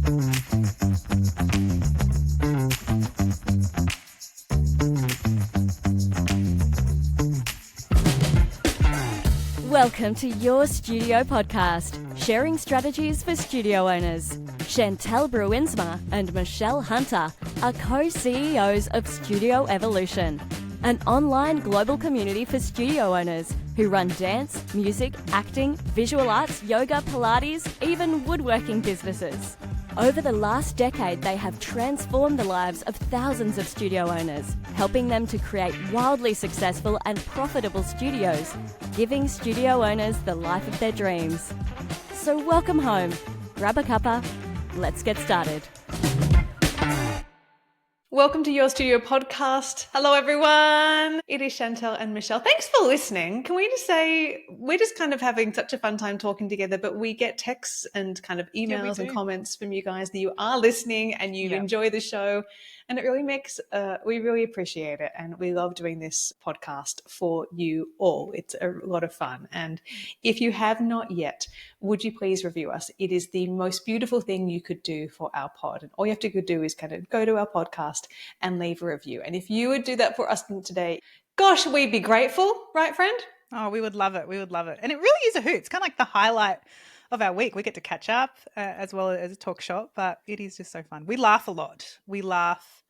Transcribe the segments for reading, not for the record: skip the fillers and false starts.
Welcome to Your Studio Podcast, sharing strategies for studio owners. Chantelle Bruinsma and Michelle Hunter are co-CEOs of Studio Evolution, an online global community for studio owners who run dance, music, acting, visual arts, yoga, Pilates, even woodworking businesses. Over the last decade, they have transformed the lives of thousands of studio owners, helping them to create wildly successful and profitable studios, giving studio owners the life of their dreams. So welcome home, grab a cuppa, let's get started. Welcome to Your Studio Podcast. Hello, everyone. It is Chantelle and Michelle. Thanks for listening. Can we just say we're just kind of having such a fun time talking together, but we get texts and kind of emails and comments from you guys that you are listening and you enjoy the show. And it really makes, we really appreciate it. And we love doing this podcast for you all. It's a lot of fun. And if you have not yet, would you please review us? It is the most beautiful thing you could do for our pod. And all you have to do is kind of go to our podcast and leave a review. And if you would do that for us today, gosh, we'd be grateful, right, friend? Oh, we would love it. We would love it. And it really is a hoot. It's kind of like the highlight of our week. We get to catch up as well as a talk shop, but it is just so fun. We laugh a lot. We laugh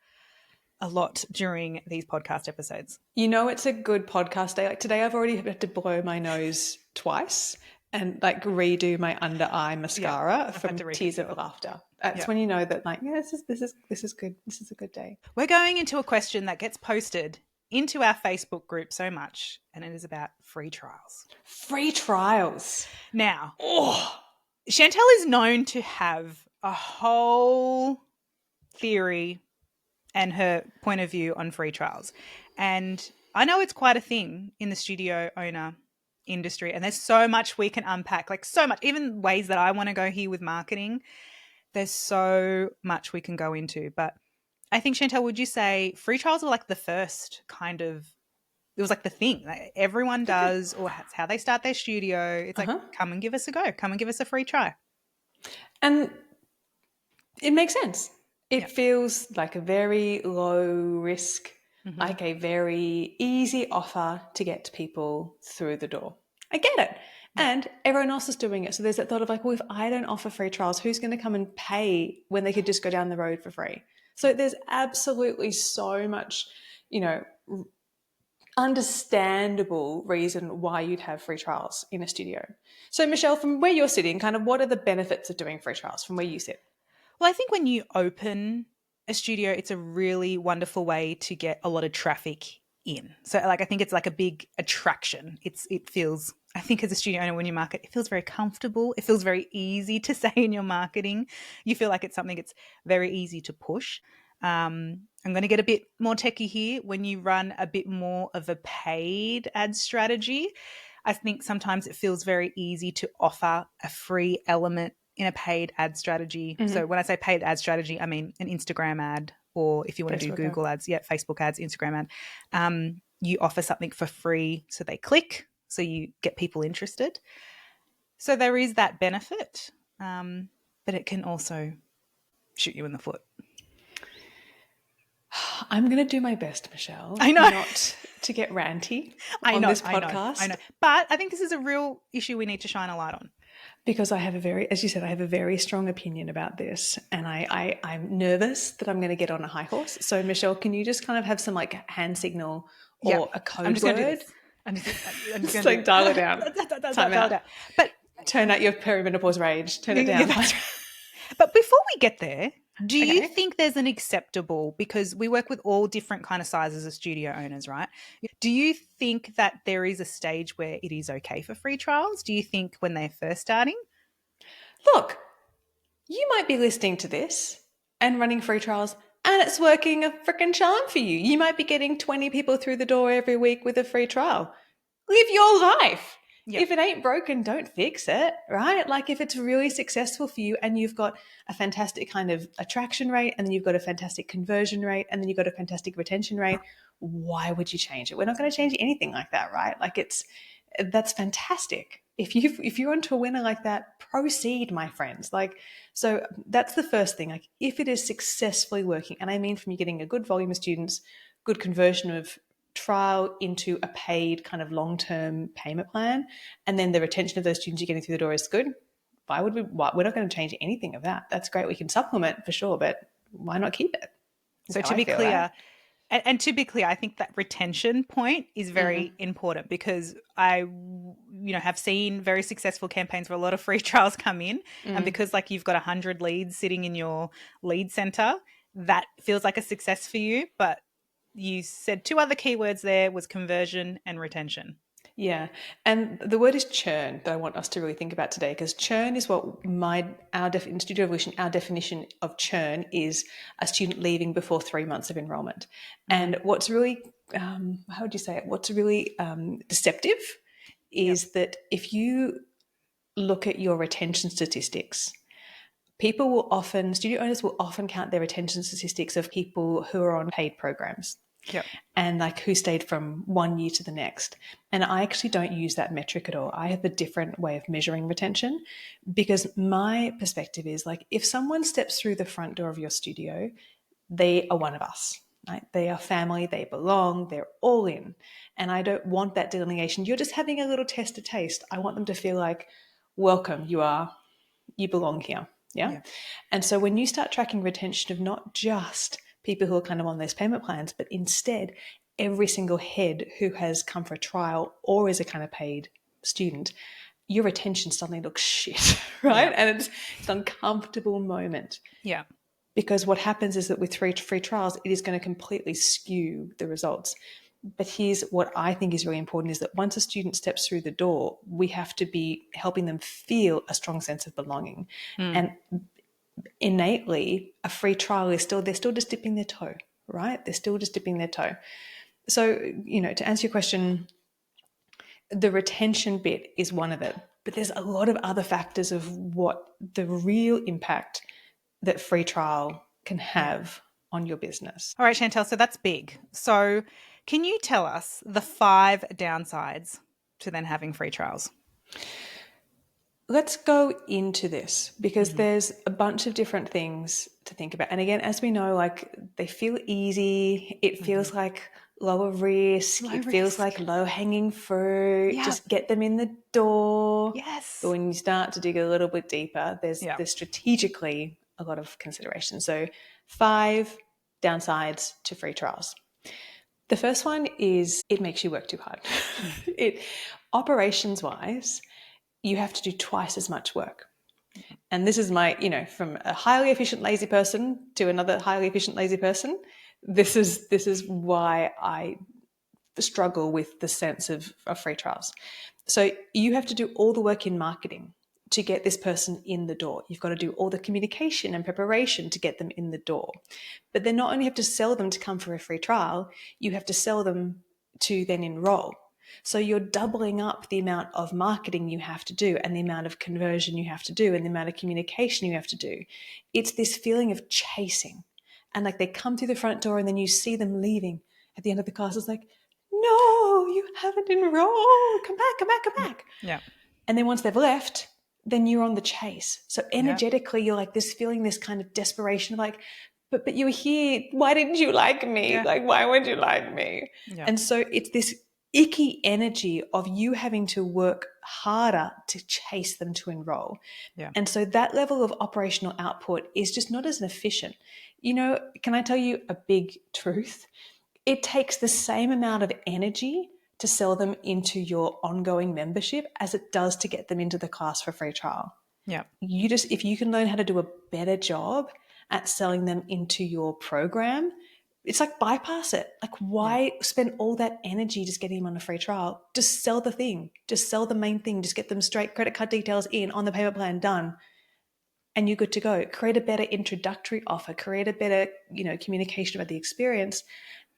a lot during these podcast episodes. You know, it's a good podcast day. Like today, I've already had to blow my nose twice and like redo my under eye mascara from tears of laughter. That's when you know that, like, yeah, this is good. This is a good day. We're going into a question that gets posted into our Facebook group so much, and it is about free trials. Free trials. Now, Chantelle is known to have a whole theory and her point of view on free trials. And I know it's quite a thing in the studio owner industry, and there's so much we can unpack, like so much, even ways that I want to go here with marketing. There's so much we can go into. But I think, Chantelle, would you say free trials were like the first kind of, it was like the thing that everyone does, or that's how they start their studio. It's like, come and give us a go. Come and give us a free try. And it makes sense. It feels like a very low risk, like a very easy offer to get people through the door. I get it. And everyone else is doing it. So there's that thought of like, well, if I don't offer free trials, who's going to come and pay when they could just go down the road for free? So there's absolutely so much, you know, understandable reason why you'd have free trials in a studio. So Michelle, from where you're sitting, kind of what are the benefits of doing free trials from where you sit? Well, I think when you open a studio, it's a really wonderful way to get a lot of traffic in. So like, I think it's like a big attraction. It feels, I think as a studio owner, when you market, it feels very comfortable. It feels very easy to say in your marketing. You feel like it's something that's very easy to push. I'm going to get a bit more techie here. When you run a bit more of a paid ad strategy, I think sometimes it feels very easy to offer a free element in a paid ad strategy. So when I say paid ad strategy, I mean an Instagram ad, or if you want to do Google ads, Facebook ads, Instagram ad. You offer something for free so they click, so you get people interested. So there is that benefit, but it can also shoot you in the foot. I'm going to do my best, Michelle. I know. Not to get ranty on this podcast. I know. But I think this is a real issue we need to shine a light on. Because I have as you said, I have a very strong opinion about this, and I'm nervous that I'm going to get on a high horse. So Michelle, can you just kind of have some like hand signal or a code I'm just word? Going to do this. I'm just just like dial it down. Dial it down. But turn out your perimenopause rage. Turn it down. Yeah, that's right. But before we get there, do you think there's an acceptable, because we work with all different kind of sizes of studio owners, right? Do you think that there is a stage where it is okay for free trials? Do you think when they're first starting? Look, you might be listening to this and running free trials and it's working a freaking charm for you. You might be getting 20 people through the door every week with a free trial. Live your life. Yep. If it ain't broken, don't fix it, right? Like if it's really successful for you and you've got a fantastic kind of attraction rate and then you've got a fantastic conversion rate and then you've got a fantastic retention rate, why would you change it? We're not going to change anything like that, right? Like that's fantastic. If you're onto a winner like that, proceed, my friends. Like, so that's the first thing. Like, if it is successfully working, and I mean from you getting a good volume of students, good conversion of trial into a paid kind of long-term payment plan, and then the retention of those students you're getting through the door is good. We're not going to change anything of that. That's great. We can supplement for sure, but why not keep it? So to be clear, and to be clear, I think that retention point is very important, because I, have seen very successful campaigns where a lot of free trials come in, and because like you've got 100 leads sitting in your lead center, that feels like a success for you. But you said two other keywords there was conversion and retention. Yeah. And the word is churn that I want us to really think about today, because churn is what in Studio Evolution, our definition of churn is a student leaving before 3 months of enrollment. And what's really, how would you say it? What's really deceptive is that if you look at your retention statistics, studio owners will often count their retention statistics of people who are on paid programs. Yep. And like who stayed from 1 year to the next. And I actually don't use that metric at all. I have a different way of measuring retention, because my perspective is like, if someone steps through the front door of your studio, they are one of us, right? They are family, they belong, they're all in. And I don't want that delineation. You're just having a little test to taste. I want them to feel like, welcome, you belong here. Yeah. And so when you start tracking retention of not just people who are kind of on those payment plans, but instead every single head who has come for a trial or is a kind of paid student, your retention suddenly looks shit, right? Yeah. And it's an uncomfortable moment. Yeah. Because what happens is that with free trials, it is going to completely skew the results. But here's what I think is really important, is that once a student steps through the door, we have to be helping them feel a strong sense of belonging. And innately, a free trial they're still just dipping their toe, right? They're still just dipping their toe. So, to answer your question, the retention bit is one of it, but there's a lot of other factors of what the real impact that free trial can have on your business. All right, Chantelle, so that's big. So can you tell us the 5 downsides to then having free trials? Let's go into this, because there's a bunch of different things to think about. And again, as we know, like, they feel easy. It feels like lower risk. Feels like low-hanging fruit. Yep. Just get them in the door. Yes. But when you start to dig a little bit deeper, there's strategically a lot of consideration. So 5 downsides to free trials. The first one is it makes you work too hard. Operations-wise, you have to do twice as much work. And this is my, from a highly efficient lazy person to another highly efficient lazy person, this is why I struggle with the sense of free trials. So you have to do all the work in marketing to get this person in the door. You've got to do all the communication and preparation to get them in the door. But then not only have to sell them to come for a free trial, you have to sell them to then enroll. So you're doubling up the amount of marketing you have to do, and the amount of conversion you have to do, and the amount of communication you have to do. It's this feeling of chasing. And like, they come through the front door and then you see them leaving at the end of the class. It's like, no, you haven't enrolled. Come back, come back, come back. Yeah. And then once they've left, then you're on the chase. So energetically, you're like this kind of desperation of like, but you were here. Why didn't you like me? Yeah. Like, why would you like me? Yeah. And so it's this icky energy of you having to work harder to chase them to enroll. Yeah. And so that level of operational output is just not as efficient. Can I tell you a big truth? It takes the same amount of energy to sell them into your ongoing membership as it does to get them into the class for free trial. Yeah. If you can learn how to do a better job at selling them into your program, it's like, bypass it. Like, why spend all that energy just getting them on a free trial? Just sell the thing. Just sell the main thing. Just get them straight credit card details in on the payment plan, done. And you're good to go. Create a better introductory offer. Create a better, communication about the experience.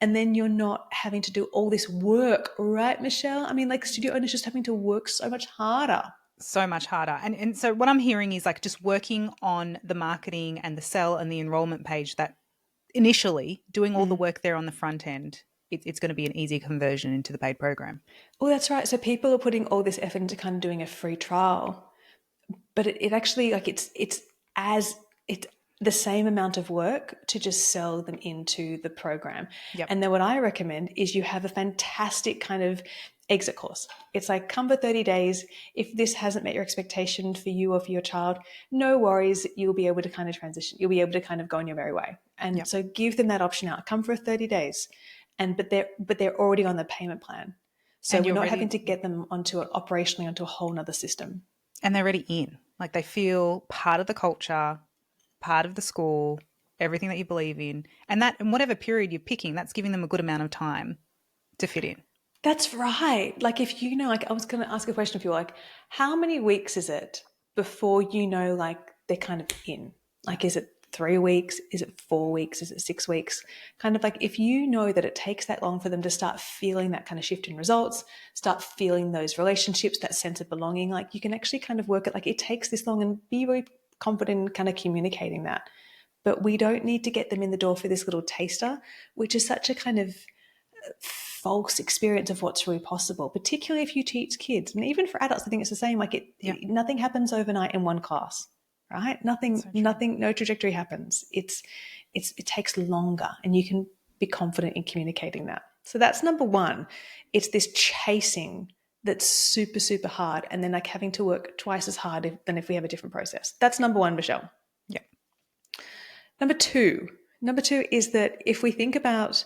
And then you're not having to do all this work, right, Michelle? I mean, like, studio owners just having to work so much harder. So much harder. And so what I'm hearing is like just working on the marketing and the sell and the enrollment page, that initially doing all the work there on the front end it's going to be an easy conversion into the paid program. Oh, that's right. So people are putting all this effort into kind of doing a free trial, but it actually, like, it's the same amount of work to just sell them into the program. Yep. And then what I recommend is you have a fantastic kind of exit course. It's like, come for 30 days. If this hasn't met your expectation for you or for your child, no worries. You'll be able to kind of transition. You'll be able to kind of go on your merry way. And Yep. so give them that option out. Come for 30 days. But they're already on the payment plan. So And we're you're not ready- having to get them operationally onto a whole nother system. And they're already in. Like, they feel part of the culture, part of the school, everything that you believe in. And that, in whatever period you're picking, that's giving them a good amount of time to fit in. That's right. Like, if you know, like, I was going to ask a question of you, like, how many weeks is it before you know, like, they're kind of in? Like, is it 3 weeks? Is it 4 weeks? Is it 6 weeks? Kind of like, if you know that it takes that long for them to start feeling that kind of shift in results, start feeling those relationships, that sense of belonging, like, you can actually kind of work it, like, it takes this long, and be really confident in kind of communicating that. But we don't need to get them in the door for this little taster, which is such a kind of false experience of what's really possible, particularly if you teach kids. And even for adults, I think it's the same. Like, nothing happens overnight in one class, right? Nothing, no trajectory happens. It takes longer, and you can be confident in communicating that. So that's number one. It's this chasing that's super, super hard, and then like having to work twice as hard than if we have a different process. That's number one, Michelle. Yeah. Number two is that if we think about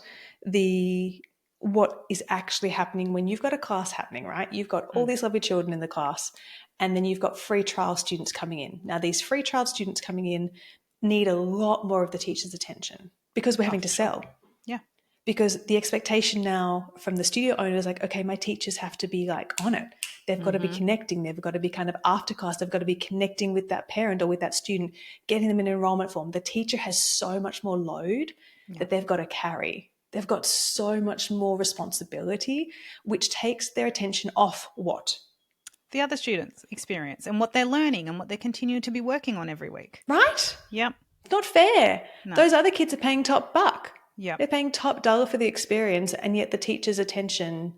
what is actually happening when you've got a class happening, right? You've got all these lovely children in the class, and then you've got free trial students coming in. Now, these free trial students coming in need a lot more of the teacher's attention because we're having to sell. Yeah. Because the expectation now from the studio owner is like, okay, my teachers have to be like on it. They've got to be connecting. They've got to be kind of after class. They've got to be connecting with that parent or with that student, getting them an enrollment form. The teacher has so much more load that they've got to carry. They've got so much more responsibility, which takes their attention off what? The other students' experience and what they're learning and what they're continuing to be working on every week. Right? Yep. It's not fair. No. Those other kids are paying top buck. Yep. They're paying top dollar for the experience, and yet the teacher's attention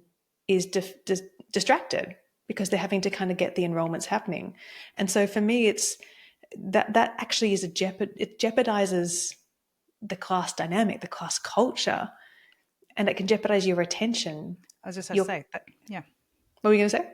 is distracted because they're having to kind of get the enrollments happening. And so for me, it's that actually is it jeopardizes the class dynamic, the class culture, and it can jeopardize your retention. I was just going to say that, yeah. What were you going to say?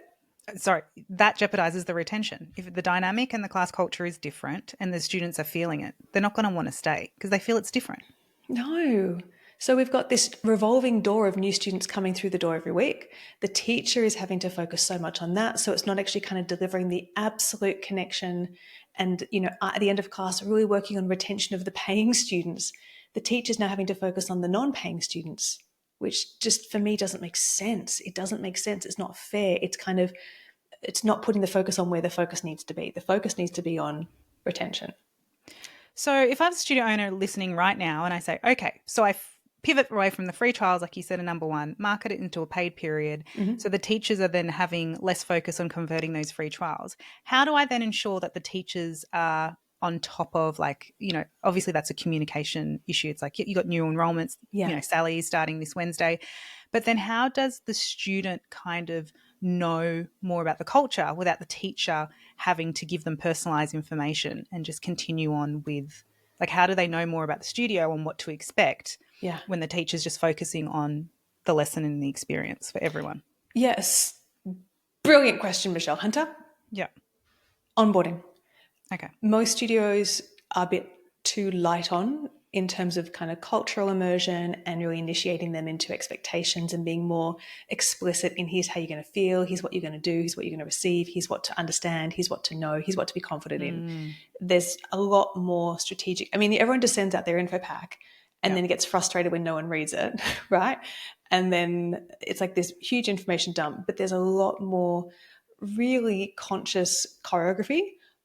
Sorry, that jeopardizes the retention. If the dynamic and the class culture is different and the students are feeling it, they're not going to want to stay because they feel it's different. No. So we've got this revolving door of new students coming through the door every week. The teacher is having to focus so much on that. So it's not actually kind of delivering the absolute connection and, you know, at the end of class, really working on retention of the paying students. The teacher's now having to focus on the non-paying students, which just for me doesn't make sense. It doesn't make sense. It's not fair. It's not putting the focus on where the focus needs to be. The focus needs to be on retention. So if I'm a studio owner listening right now and I say, okay, so I pivot away from the free trials, like you said, in number one, market it into a paid period. So the teachers are then having less focus on converting those free trials. How do I then ensure that the teachers are on top of, like, you know, obviously that's a communication issue. It's like you got new enrollments, you know, Sally is starting this Wednesday. But then how does the student kind of know more about the culture without the teacher having to give them personalized information and just continue on with, like, how do they know more about the studio and what to expect when the teacher's just focusing on the lesson and the experience for everyone? Yes. Brilliant question, Michelle. Hunter? Yeah. Onboarding. Okay. Most studios are a bit too light on in terms of kind of cultural immersion and really initiating them into expectations and being more explicit in here's how you're going to feel, here's what you're going to do, here's what you're going to receive, here's what to understand, here's what to know, here's what to be confident in. There's a lot more strategic. I mean, everyone just sends out their info pack and then gets frustrated when no one reads it, right? And then it's like this huge information dump, but there's a lot more really conscious choreography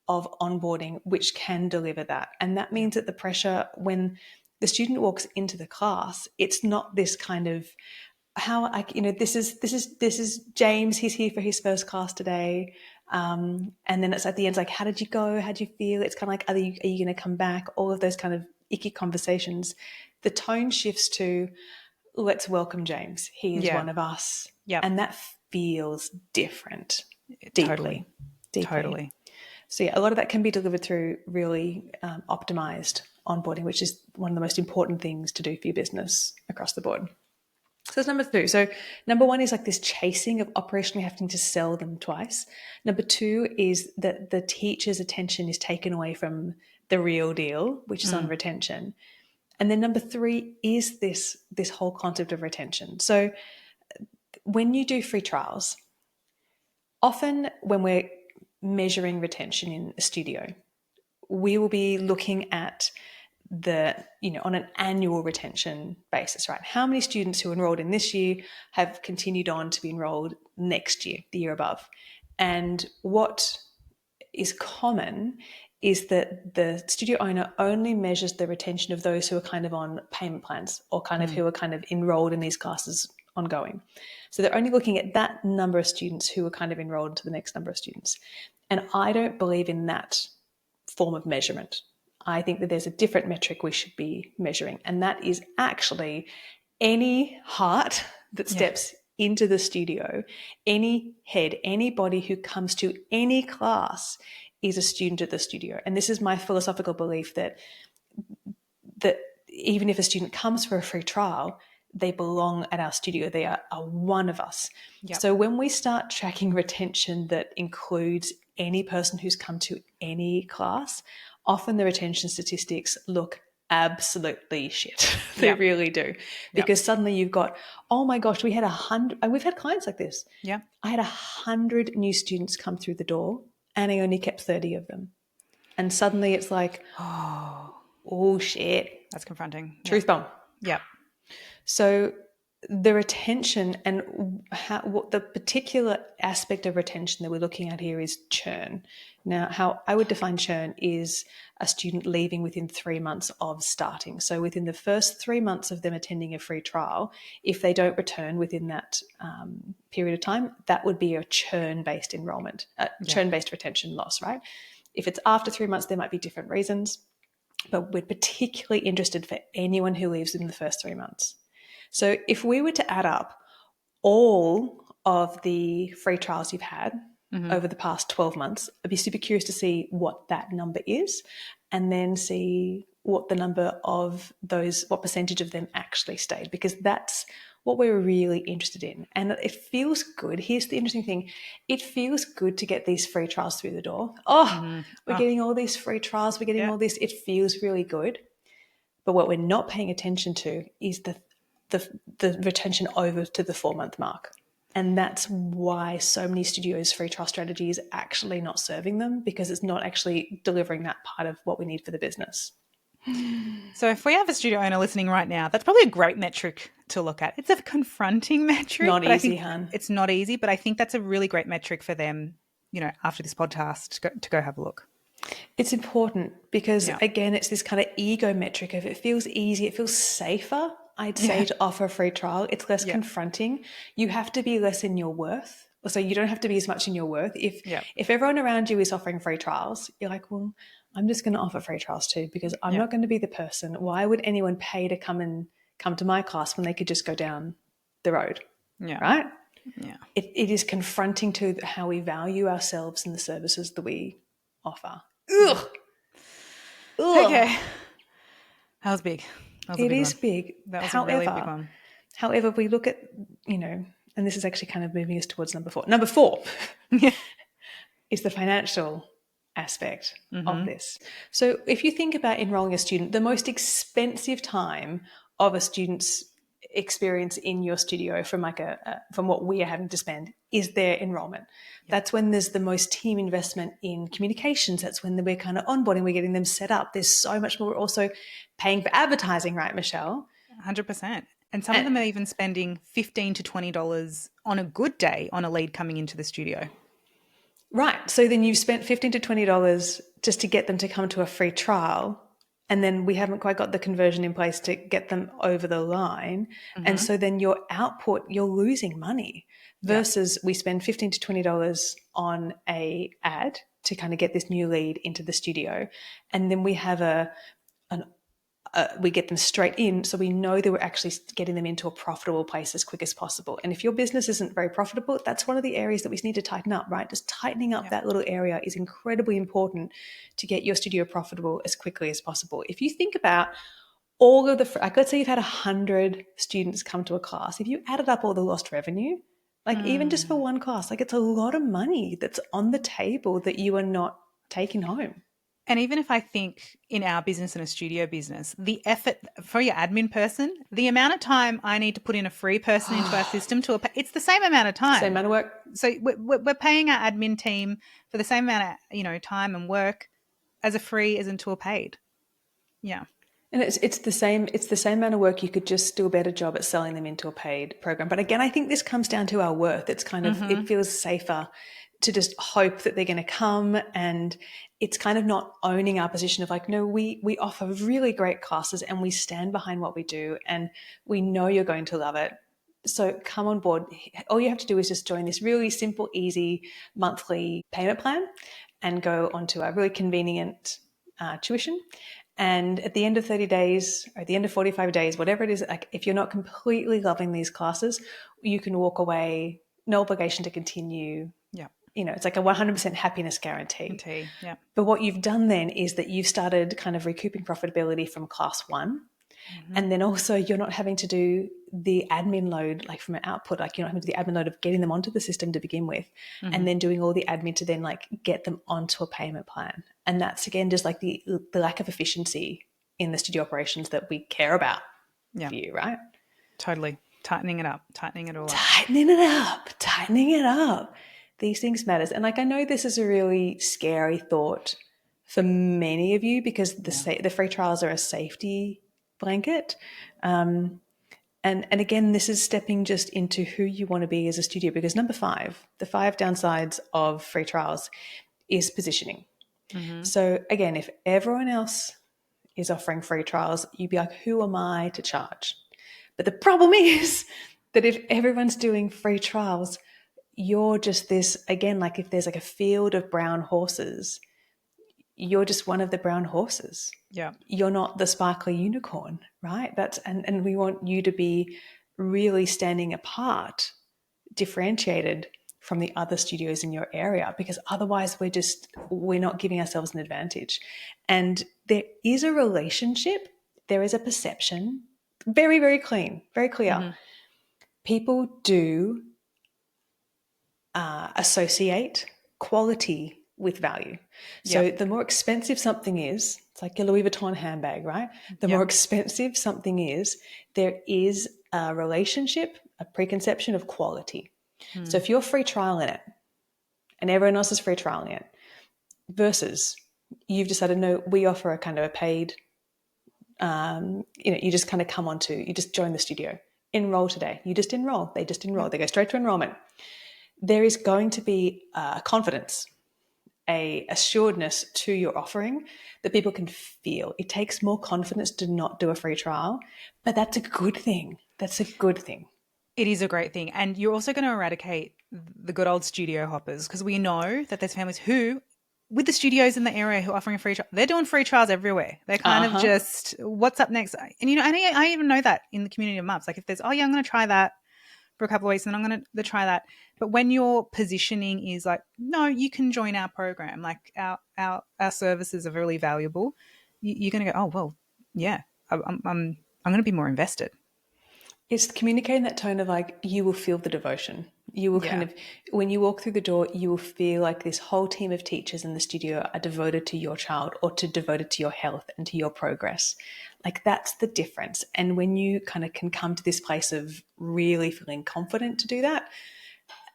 of onboarding which can deliver that. And that means that the pressure when the student walks into the class, it's not this kind of this is James, he's here for his first class today. And then it's at the end, it's like, how did you go? How do you feel? It's kind of like, are you going to come back? All of those kind of icky conversations. The tone shifts to, let's welcome James. He is one of us. Yep. And that feels different. Totally. Deeply. Totally. So yeah, a lot of that can be delivered through really optimized onboarding, which is one of the most important things to do for your business across the board. So that's number 2. So number 1 is like this chasing of operationally having to sell them twice. Number 2 is that the teacher's attention is taken away from the real deal, which is on retention. And then number 3 is this whole concept of retention. So when you do free trials, often when we're measuring retention in a studio, we will be looking at on an annual retention basis, right? How many students who enrolled in this year have continued on to be enrolled next year, the year above? And what is common is that the studio owner only measures the retention of those who are kind of on payment plans or kind of who are kind of enrolled in these classes ongoing. So they're only looking at that number of students who are kind of enrolled into the next number of students. And I don't believe in that form of measurement. I think that there's a different metric we should be measuring, and that is actually any heart that steps into the studio, any head, anybody who comes to any class is a student at the studio. And this is my philosophical belief that even if a student comes for a free trial, they belong at our studio. They are one of us. Yep. So when we start tracking retention that includes any person who's come to any class, often the retention statistics look absolutely shit. They really do. Because suddenly you've got, oh my gosh, we had 100, and we've had clients like this. Yeah. I had 100 new students come through the door and I only kept 30 of them. And suddenly it's like, oh shit. That's confronting. Truth bomb. Yeah. So the retention and what the particular aspect of retention that we're looking at here is churn. Now, how I would define churn is a student leaving within 3 months of starting. So within the first 3 months of them attending a free trial, if they don't return within that period of time, that would be a churn-based enrollment, churn-based retention loss, right? If it's after 3 months, there might be different reasons, but we're particularly interested for anyone who leaves within the first 3 months. So if we were to add up all of the free trials you've had over the past 12 months, I'd be super curious to see what that number is and then see what the number of those, what percentage of them actually stayed, because that's what we're really interested in. And it feels good. Here's the interesting thing. It feels good to get these free trials through the door. We're getting all these free trials. We're getting all this. It feels really good. But what we're not paying attention to is the retention over to the 4-month mark. And that's why so many studios' free trial strategy is actually not serving them, because it's not actually delivering that part of what we need for the business. So if we have a studio owner listening right now, that's probably a great metric to look at. It's a confronting metric. Not easy, hun. It's not easy, but I think that's a really great metric for them, after this podcast to go have a look. It's important because, again, it's this kind of ego metric of it feels easy, it feels safer, I'd say, to offer a free trial. It's less confronting. You have to be less in your worth. So you don't have to be as much in your worth. If everyone around you is offering free trials, you're like, well, I'm just going to offer free trials too, because I'm not going to be the person. Why would anyone pay to come to my class when they could just go down the road? Yeah. Right? Yeah. It is confronting to how we value ourselves and the services that we offer. Ugh. Okay. That was big. It is big. That was a really big one. However, we look at, and this is actually kind of moving us towards number 4. Number 4 is the financial aspect of this. So if you think about enrolling a student, the most expensive time of a student's experience in your studio from what we are having to spend is their enrollment. That's when there's the most team investment in communications. That's when we're kind of onboarding, we're getting them set up. There's so much more. We're also paying for advertising, right, Michelle? 100%. And some of them are even spending $15 to $20 on a good day on a lead coming into the studio. Right. So then you've spent $15 to $20 just to get them to come to a free trial. And then we haven't quite got the conversion in place to get them over the line. And so then your output, you're losing money versus we spend $15 to $20 on a ad to kind of get this new lead into the studio. And then we have we get them straight in, so we know that we're actually getting them into a profitable place as quick as possible. And if your business isn't very profitable, that's one of the areas that we need to tighten up, right? Just tightening up that little area is incredibly important to get your studio profitable as quickly as possible. If you think about all of the, like, let's say you've had 100 students come to a class. If you added up all the lost revenue, like even just for one class, like it's a lot of money that's on the table that you are not taking home. And even if I think in our business and a studio business, the effort for your admin person, the amount of time I need to put in a free person into our system it's the same amount of time. Same amount of work. So we're paying our admin team for the same amount of, time and work as into a paid. Yeah. And it's the same amount of work. You could just do a better job at selling them into a paid program. But again, I think this comes down to our worth. It's kind of, it feels safer to just hope that they're going to come, and it's kind of not owning our position of like, no, we offer really great classes and we stand behind what we do and we know you're going to love it. So come on board. All you have to do is just join this really simple, easy monthly payment plan and go onto a really convenient tuition. And at the end of 30 days or at the end of 45 days, whatever it is, like if you're not completely loving these classes, you can walk away, no obligation to continue. Yeah. It's like a 100% happiness guarantee. Yeah. But what you've done then is that you've started kind of recouping profitability from class one. And then also you're not having to do the admin load, like from an output, like you're not having to do the admin load of getting them onto the system to begin with, and then doing all the admin to then like get them onto a payment plan. And that's again, just like the lack of efficiency in the studio operations that we care about for you, right? Totally. Tightening it up, tightening it all up. Tightening it up. These things matters. And like, I know this is a really scary thought for many of you because the free trials are a safety blanket. And again, this is stepping just into who you want to be as a studio, because number 5, the 5 downsides of free trials is positioning. So again, if everyone else is offering free trials, you'd be like, who am I to charge? But the problem is that if everyone's doing free trials, you're just this, again, like if there's like a field of brown horses, you're just one of the brown horses. Yeah. You're not the sparkly unicorn, right? And we want you to be really standing apart, differentiated from the other studios in your area, because otherwise we're not giving ourselves an advantage. And there is a relationship, there is a perception, very, very clean, very clear. People do associate quality with value. So the more expensive something is, it's like your Louis Vuitton handbag, right? The more expensive something is, there is a relationship, a preconception of quality. So if you're free trialing it and everyone else is free trialing it versus you've decided, no, we offer a kind of a paid, you just kind of come onto, you just join the studio, enroll today. You just enroll. They just enroll. They go straight to enrollment. There is going to be confidence, a assuredness to your offering that people can feel. It takes more confidence to not do a free trial, but that's a good thing. That's a good thing. It is a great thing. And you're also going to eradicate the good old studio hoppers, because we know that there's families who, with the studios in the area who are offering a free trial, they're doing free trials everywhere. They're kind of just, what's up next? And, I even know that in the community of mums. Like if there's, I'm going to try that for a couple of weeks and then I'm going to try that. But when your positioning is like, no, you can join our program. Like our services are really valuable. You're going to go, oh, well, yeah, I'm going to be more invested. It's communicating that tone of like, you will feel the devotion. You will kind of, when you walk through the door, you will feel like this whole team of teachers in the studio are devoted to your child or devoted to your health and to your progress. Like that's the difference. And when you kind of can come to this place of really feeling confident to do that,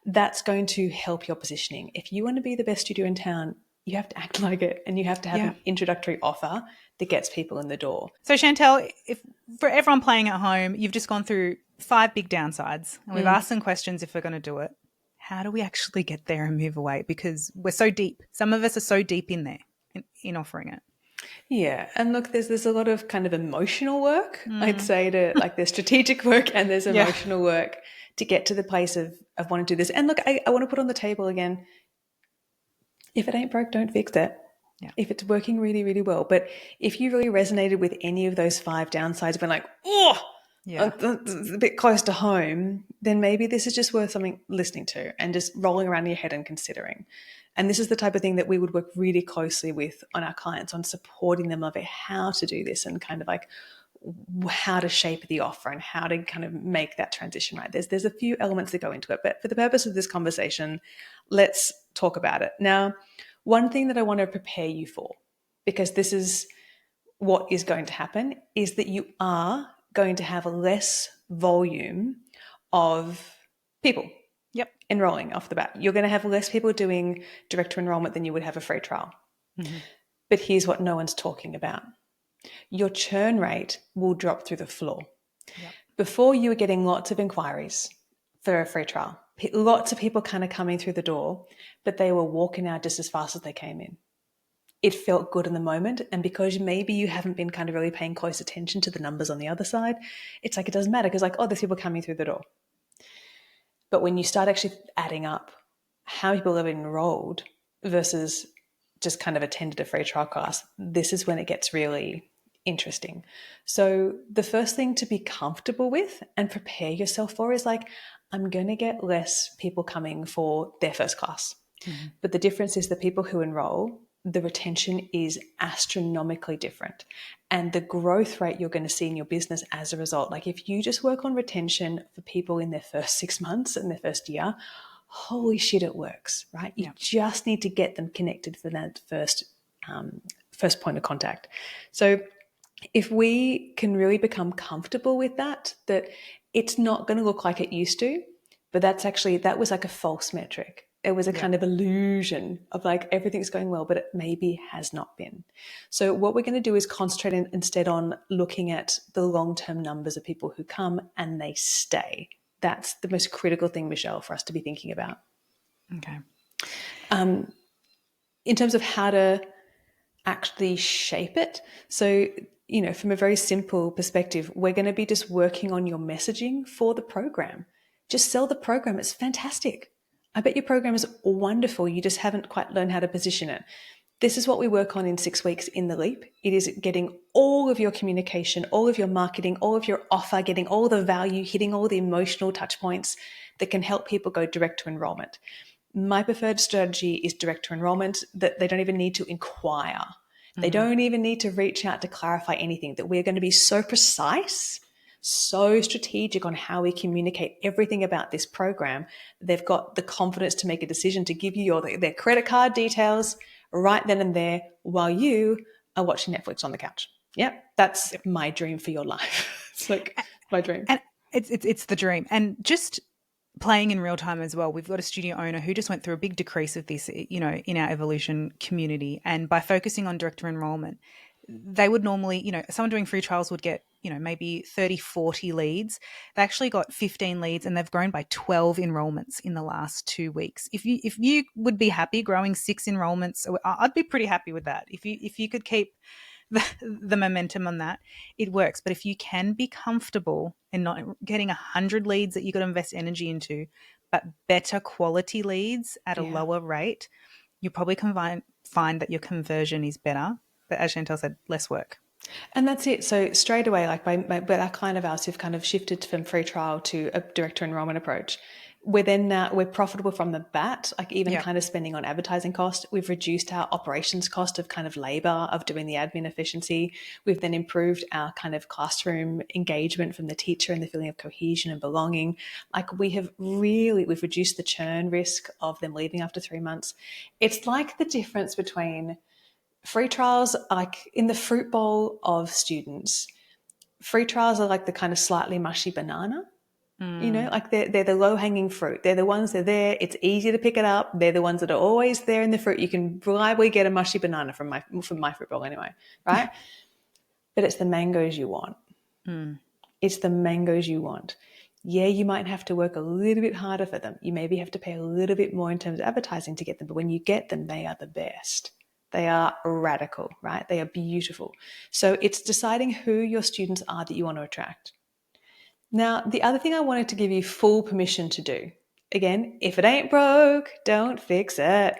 that's going to help your positioning. If you want to be the best studio in town, you have to act like it, and you have to have an introductory offer that gets people in the door. So Chantelle, if for everyone playing at home, you've just gone through 5 big downsides and we've asked some questions if we're going to do it. How do we actually get there and move away? Because we're so deep. Some of us are so deep in there in offering it. Yeah. And look, there's a lot of kind of emotional work, I'd say, to like there's strategic work and there's emotional work to get to the place of wanting to do this. And look, I want to put on the table again, if it ain't broke, don't fix it. Yeah. if it's working really, really well. But if you really resonated with any of those 5 downsides, been like, oh, Yeah. it's a bit close to home, then maybe this is just worth something listening to and just rolling around in your head and considering. And this is the type of thing that we would work really closely with on our clients, on supporting them of how to do this and kind of like how to shape the offer and how to kind of make that transition right. There's a few elements that go into it, but for the purpose of this conversation, let's talk about it. Now, one thing that I want to prepare you for, because this is what is going to happen, is that you are going to have less volume of people Yep. enrolling off the bat. You're going to have less people doing direct to enrollment than you would have a free trial. Mm-hmm. But here's what no one's talking about. Your churn rate will drop through the floor. Yep. Before, you were getting lots of inquiries for a free trial. Lots of people kind of coming through the door, but they were walking out just as fast as they came in. It felt good in the moment, and because maybe you haven't been kind of really paying close attention to the numbers on the other side, it's like it doesn't matter because like, oh, there's people coming through the door. But when you start actually adding up how many people have enrolled versus just kind of attended a free trial class, this is when it gets really interesting. So the first thing to be comfortable with and prepare yourself for is like, I'm going to get less people coming for their first class. Mm-hmm. But the difference is the people who enroll, the retention is astronomically different. And the growth rate you're going to see in your business as a result, like if you just work on retention for people in their first 6 months and their first year, holy shit, it works, right? You just need to get them connected for that first point of contact. So if we can really become comfortable with that it's not going to look like it used to, but that was like a false metric. It was a kind of illusion of like everything's going well, but it maybe has not been. So what we're going to do is concentrate instead on looking at the long-term numbers of people who come and they stay. That's the most critical thing, Michelle, for us to be thinking about. Okay. In terms of how to actually shape it. So, from a very simple perspective, we're going to be just working on your messaging for the program. Just sell the program. It's fantastic. I bet your program is wonderful. You just haven't quite learned how to position it. This is what we work on in 6 weeks in the Leap. It is getting all of your communication, all of your marketing, all of your offer, getting all the value, hitting all the emotional touch points that can help people go direct to enrollment. My preferred strategy is direct to enrollment, that they don't even need to inquire. Mm-hmm. They don't even need to reach out to clarify anything, that we're going to be so precise, so strategic on how we communicate everything about this program. They've got the confidence to make a decision to give you their credit card details right then and there while you are watching Netflix on the couch. Yep, that's my dream for your life. It's like my dream. And it's the dream. And just playing in real time as well, we've got a studio owner who just went through a big decrease of this, in our evolution community. And by focusing on direct enrollment, they would normally, someone doing free trials would get, maybe 30, 40 leads. They actually got 15 leads and they've grown by 12 enrollments in the last 2 weeks. If you would be happy growing 6 enrollments, I'd be pretty happy with that. If you could keep the momentum on that, it works. But if you can be comfortable in not getting 100 leads that you got to invest energy into, but better quality leads at a lower rate, you probably can find that your conversion is better. But as Chantelle said, less work. And that's it. So straight away, like by our client of ours who've kind of shifted from free trial to a direct to enrollment approach, we're profitable from the bat, like even kind of spending on advertising cost. We've reduced our operations cost of kind of labor, of doing the admin efficiency. We've then improved our kind of classroom engagement from the teacher and the feeling of cohesion and belonging. Like we've reduced the churn risk of them leaving after 3 months. It's like the difference between free trials, like in the fruit bowl of students, free trials are like the kind of slightly mushy banana. Like they're the low-hanging fruit. They're the ones that are there. It's easy to pick it up. They're the ones that are always there in the fruit. You can reliably get a mushy banana from my fruit bowl anyway, right? But it's the mangoes you want. It's the mangoes you want. Yeah, you might have to work a little bit harder for them. You maybe have to pay a little bit more in terms of advertising to get them. But when you get them, they are the best. They are radical, right? They are beautiful. So it's deciding who your students are that you want to attract. Now, the other thing I wanted to give you full permission to do, again, if it ain't broke, don't fix it.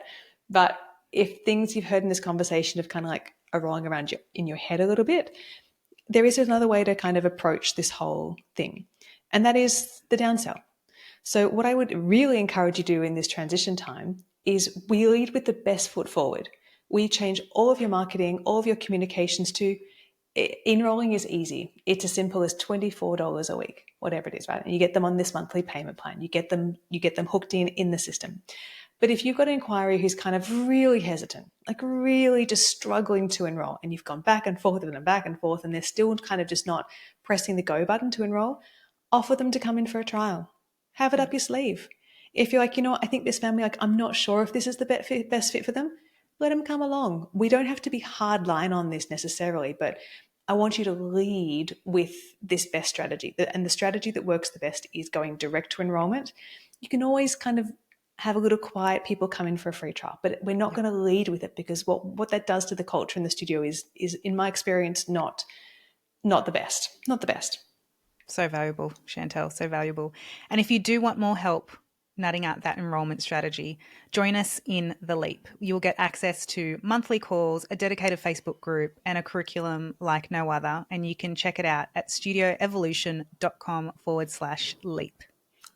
But if things you've heard in this conversation have kind of like are rolling around in your head a little bit, there is another way to kind of approach this whole thing, and that is the downsell. So what I would really encourage you to do in this transition time is we lead with the best foot forward. We change all of your marketing, all of your communications to enrolling is easy. It's as simple as $24 a week, whatever it is, right? And you get them on this monthly payment plan. You get them hooked in the system. But if you've got an inquiry who's kind of really hesitant, like really just struggling to enroll, and you've gone back and forth and back and forth, and they're still kind of just not pressing the go button to enroll, offer them to come in for a trial. Have it up your sleeve. If you're like, you know what, I think this family, like, I'm not sure if this is the best fit for them, let them come along. We don't have to be hard line on this necessarily, but I want you to lead with this best strategy. And the strategy that works the best is going direct to enrollment. You can always kind of have a little quiet people come in for a free trial, but we're not going to lead with it, because what that does to the culture in the studio is in my experience, not the best. Not the best. So valuable, Chantelle, so valuable. And if you do want more help nutting out that enrollment strategy, join us in The Leap. You'll get access to monthly calls, a dedicated Facebook group, and a curriculum like no other. And you can check it out at studioevolution.com/leap.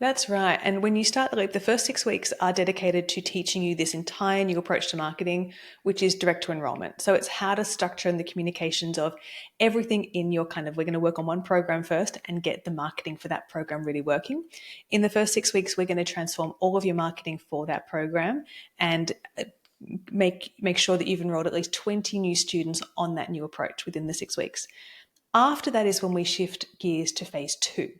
That's right. And when you start The Leap, the first 6 weeks are dedicated to teaching you this entire new approach to marketing, which is direct to enrollment. So it's how to structure in the communications of everything in your we're going to work on one program first and get the marketing for that program really working. In the first 6 weeks, we're going to transform all of your marketing for that program and make sure that you've enrolled at least 20 new students on that new approach within the 6 weeks. After that is when we shift gears to phase 2.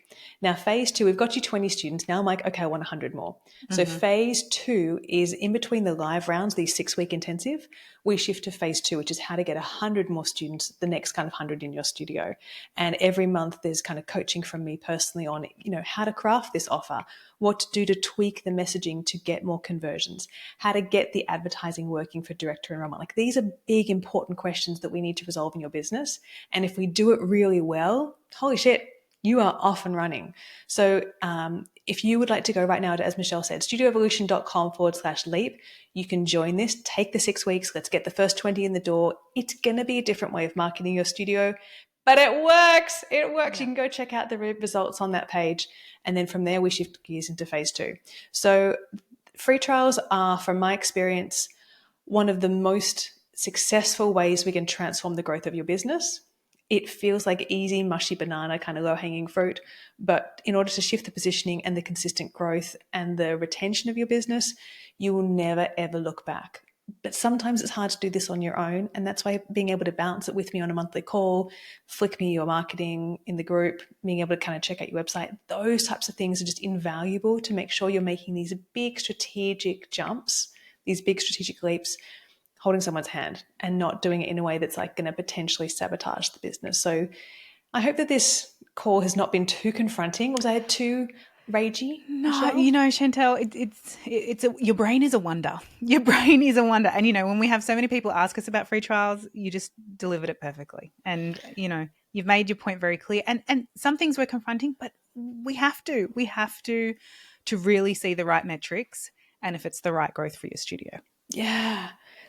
Now, phase 2, we've got you 20 students. Now I'm like, okay, I want 100 more. Mm-hmm. So phase 2 is in between the live rounds, these 6-week intensive. We shift to phase 2, which is how to get 100 more students, the next kind of 100 in your studio. And every month there's kind of coaching from me personally on, how to craft this offer, what to do to tweak the messaging to get more conversions, how to get the advertising working for direct to enrollment. Like, these are big, important questions that we need to resolve in your business. And if we do it really well, holy shit, you are off and running. So if you would like to go right now to, as Michelle said, studioevolution.com/leap, you can join this, take the 6 weeks. Let's get the first 20 in the door. It's going to be a different way of marketing your studio, but it works. It works. Yeah. You can go check out the results on that page. And then from there, we shift gears into phase 2. So free trials are, from my experience, one of the most successful ways we can transform the growth of your business. It feels like easy, mushy banana, kind of low-hanging fruit. But in order to shift the positioning and the consistent growth and the retention of your business, you will never, ever look back. But sometimes it's hard to do this on your own. And that's why being able to bounce it with me on a monthly call, flick me your marketing in the group, being able to kind of check out your website, those types of things are just invaluable to make sure you're making these big strategic jumps, these big strategic leaps, holding someone's hand and not doing it in a way that's like going to potentially sabotage the business. So I hope that this call has not been too confronting. Was I too ragey? No, Chantelle, your brain is a wonder. Your brain is a wonder. And, when we have so many people ask us about free trials, you just delivered it perfectly. And, you've made your point very clear. And some things we're confronting, but we have to really see the right metrics and if it's the right growth for your studio. Yeah.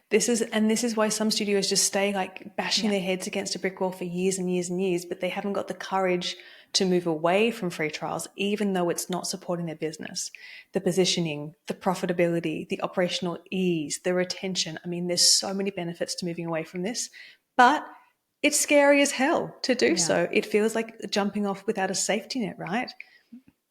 This is why some studios just stay like bashing their heads against a brick wall for years and years and years, but they haven't got the courage to move away from free trials, even though it's not supporting their business. The positioning, the profitability, the operational ease, the retention. I mean, there's so many benefits to moving away from this, but it's scary as hell to do so. It feels like jumping off without a safety net, right?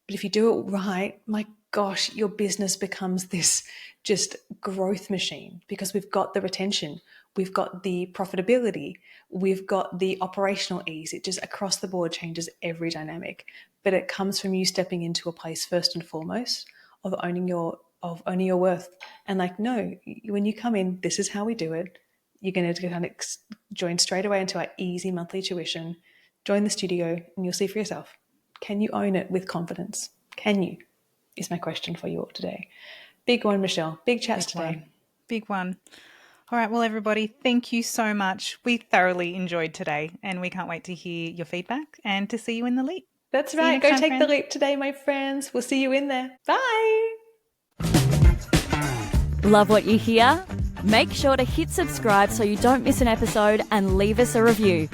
But if you do it right, my gosh, your business becomes this just growth machine, because we've got the retention, we've got the profitability, we've got the operational ease. It just across the board changes every dynamic. But it comes from you stepping into a place first and foremost of owning your worth. And like, no, when you come in, this is how we do it. You're going to kind of join straight away into our easy monthly tuition, join the studio, and you'll see for yourself. Can you own it with confidence? Can you? Is my question for you all today. Big one, Michelle. Big chats today. Big one. All right. Well, everybody, thank you so much. We thoroughly enjoyed today, and we can't wait to hear your feedback and to see you in the leap. That's right. Go take the leap today, my friends. We'll see you in there. Bye. Love what you hear? Make sure to hit subscribe so you don't miss an episode and leave us a review.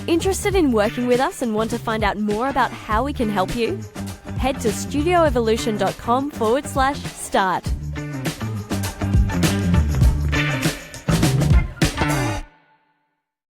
Interested in working with us and want to find out more about how we can help you? Head to studioevolution.com/start.